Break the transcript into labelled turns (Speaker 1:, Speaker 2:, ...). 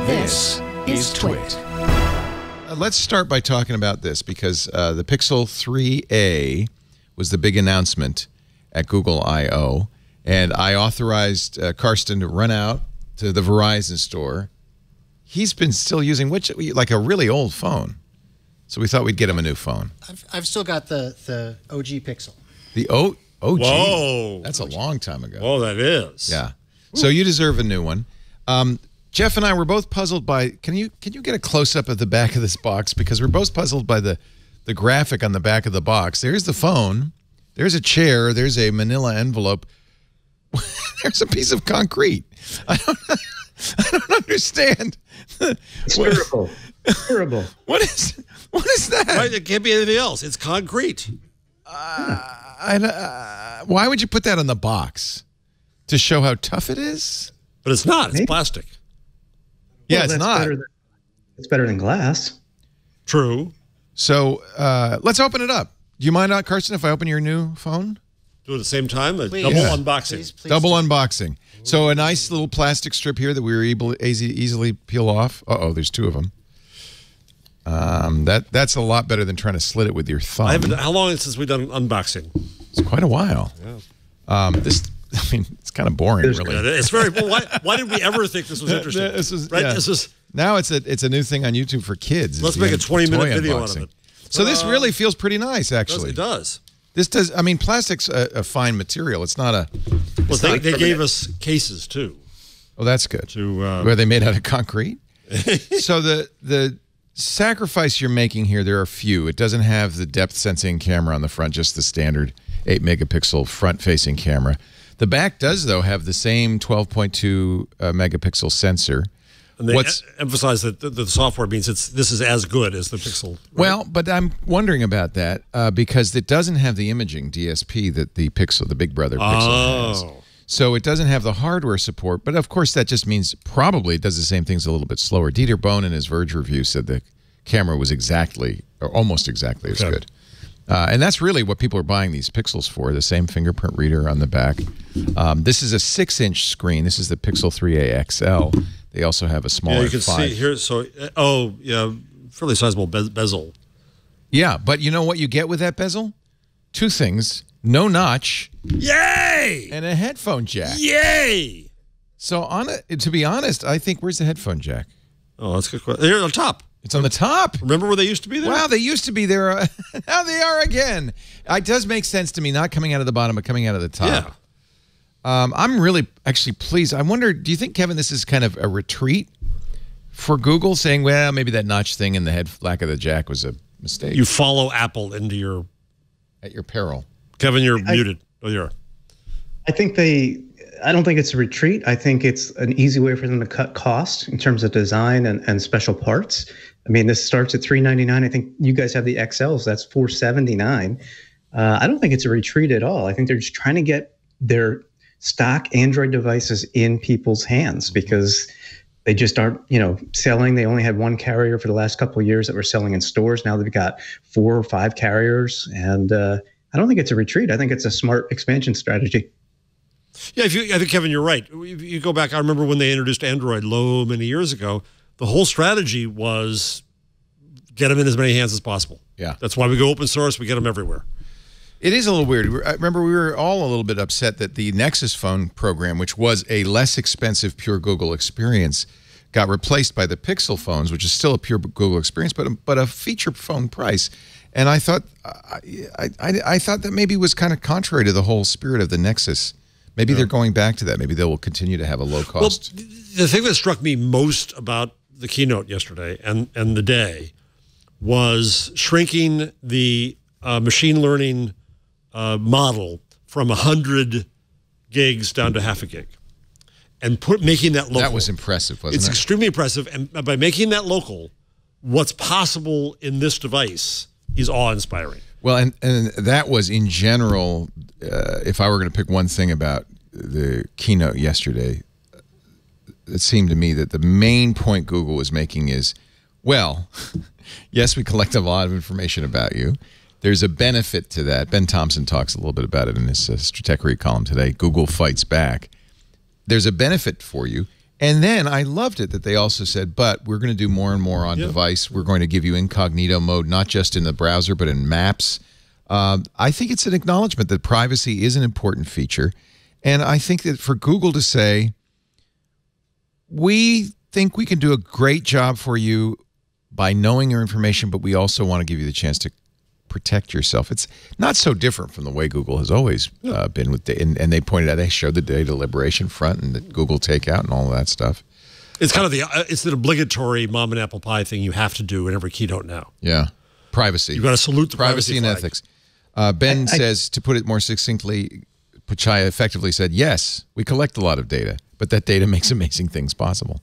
Speaker 1: This is TWiT.
Speaker 2: Let's start by talking about this because the Pixel 3a was the big announcement at Google I/O, and I authorized Karsten to run out to the Verizon store. He's been still using like a really old phone, so we thought we'd get him a new phone.
Speaker 3: I've still got the OG Pixel.
Speaker 2: The OG?
Speaker 4: Whoa.
Speaker 2: That's a long time ago.
Speaker 4: Oh, that is.
Speaker 2: Yeah. So you deserve a new one. Jeff and I were both puzzled by, can you get a close-up of the back of this box? Because we're both puzzled by the graphic on the back of the box. There's the phone. There's a chair. There's a manila envelope. There's a piece of concrete. I don't understand.
Speaker 5: It's terrible. Terrible.
Speaker 2: What is that?
Speaker 4: Right, it can't be anything else. It's concrete.
Speaker 2: Why would you put that on the box? To show how tough it is?
Speaker 4: But it's not. It's plastic.
Speaker 2: Yeah, it's not.
Speaker 5: It's better than glass.
Speaker 4: True.
Speaker 2: So let's open it up. Do you mind, Karsten, if I open your new phone?
Speaker 4: Do it at the same time?
Speaker 3: Please.
Speaker 4: Double
Speaker 2: Yeah.
Speaker 4: unboxing.
Speaker 3: Please
Speaker 2: Double
Speaker 3: do.
Speaker 2: unboxing. So a nice little plastic strip here that we were able to easily peel off. Uh-oh, there's two of them. That's a lot better than trying to slit it with your thumb.
Speaker 4: How long since we've done unboxing?
Speaker 2: It's quite a while.
Speaker 4: Yeah.
Speaker 2: It's kind of boring, really.
Speaker 4: Yeah, it's very. Why did we ever think this was interesting?
Speaker 2: This is,
Speaker 4: right.
Speaker 2: yeah.
Speaker 4: This is.
Speaker 2: Now it's a new thing on YouTube for kids.
Speaker 4: Let's make a 20-minute video out of it.
Speaker 2: So this really feels pretty nice, actually.
Speaker 4: It does.
Speaker 2: This does. I mean, plastic's a fine material. It's not a.
Speaker 4: Well, they gave us cases too.
Speaker 2: Oh, that's good.
Speaker 4: Were
Speaker 2: they made out of concrete? So the sacrifice you're making here, there are few. It doesn't have the depth sensing camera on the front, just the standard 8-megapixel front-facing camera. The back does, though, have the same 12.2 megapixel sensor.
Speaker 4: And they emphasize that the software means this is as good as the Pixel. Right?
Speaker 2: Well, but I'm wondering about that because it doesn't have the imaging DSP that the Big Brother Pixel has. So it doesn't have the hardware support, but of course that just means probably it does the same things a little bit slower. Dieter Bohn in his Verge review said the camera was exactly, or almost exactly as good. And that's really what people are buying these Pixels for, the same fingerprint reader on the back. This is a 6-inch screen. This is the Pixel 3a XL. They also have a smaller 5.
Speaker 4: You can see here, so, fairly sizable bezel.
Speaker 2: Yeah, but you know what you get with that bezel? Two things. No notch.
Speaker 4: Yay!
Speaker 2: And a headphone jack.
Speaker 4: Yay!
Speaker 2: So to be honest, I think, where's the headphone jack?
Speaker 4: Oh, that's a good question. Here on top.
Speaker 2: It's on the top.
Speaker 4: Remember where they used to be there?
Speaker 2: Wow, they used to be there. Now they are again. It does make sense to me, not coming out of the bottom, but coming out of the top.
Speaker 4: Yeah.
Speaker 2: I'm really actually pleased. I wonder, do you think, Kevin, this is kind of a retreat for Google, saying, well, maybe that notch thing in the lack of the jack was a mistake?
Speaker 4: You follow Apple into your...
Speaker 2: At your peril.
Speaker 4: Kevin, you're muted. Oh, you are.
Speaker 5: I don't think it's a retreat. I think it's an easy way for them to cut costs in terms of design and special parts. I mean, this starts at $399. I think you guys have the XLs. That's $479. I don't think it's a retreat at all. I think they're just trying to get their stock Android devices in people's hands because they just aren't, selling. They only had one carrier for the last couple of years that were selling in stores. Now they've got 4 or 5 carriers, and I don't think it's a retreat. I think it's a smart expansion strategy.
Speaker 4: Yeah, I think, Kevin, you're right. You go back, I remember when they introduced Android Low many years ago, the whole strategy was get them in as many hands as possible.
Speaker 2: Yeah.
Speaker 4: That's why we go open source. We get them everywhere.
Speaker 2: It is a little weird. I remember we were all a little bit upset that the Nexus phone program, which was a less expensive pure Google experience, got replaced by the Pixel phones, which is still a pure Google experience, but a feature phone price. And I thought I thought that maybe was kind of contrary to the whole spirit of the Nexus. Maybe they're going back to that. Maybe they will continue to have a low cost.
Speaker 4: Well, the thing that struck me most about the keynote yesterday and the day was shrinking the machine learning model from 100 gigs down to half a gig, and making that local.
Speaker 2: That was impressive, wasn't it?
Speaker 4: It's extremely impressive, and by making that local, what's possible in this device is awe-inspiring.
Speaker 2: Well, and that was in general, if I were going to pick one thing about the keynote yesterday, it seemed to me that the main point Google was making is, well, yes, we collect a lot of information about you. There's a benefit to that. Ben Thompson talks a little bit about it in his Stratechery column today. Google fights back. There's a benefit for you, And then I loved it that they also said, but we're going to do more and more on device. We're going to give you incognito mode, not just in the browser, but in maps. I think it's an acknowledgement that privacy is an important feature. And I think that for Google to say, we think we can do a great job for you by knowing your information, but we also want to give you the chance to protect yourself. It's not so different from the way Google has always been with data. And they pointed out, they showed the data liberation front and the Google takeout and all of that stuff.
Speaker 4: It's kind of it's the obligatory mom and apple pie thing you have to do in every keynote now.
Speaker 2: Yeah. Privacy.
Speaker 4: You've got to salute the
Speaker 2: privacy and
Speaker 4: flag.
Speaker 2: ethics. Ben says, to put it more succinctly, Pichai effectively said, yes, we collect a lot of data, but that data makes amazing things possible.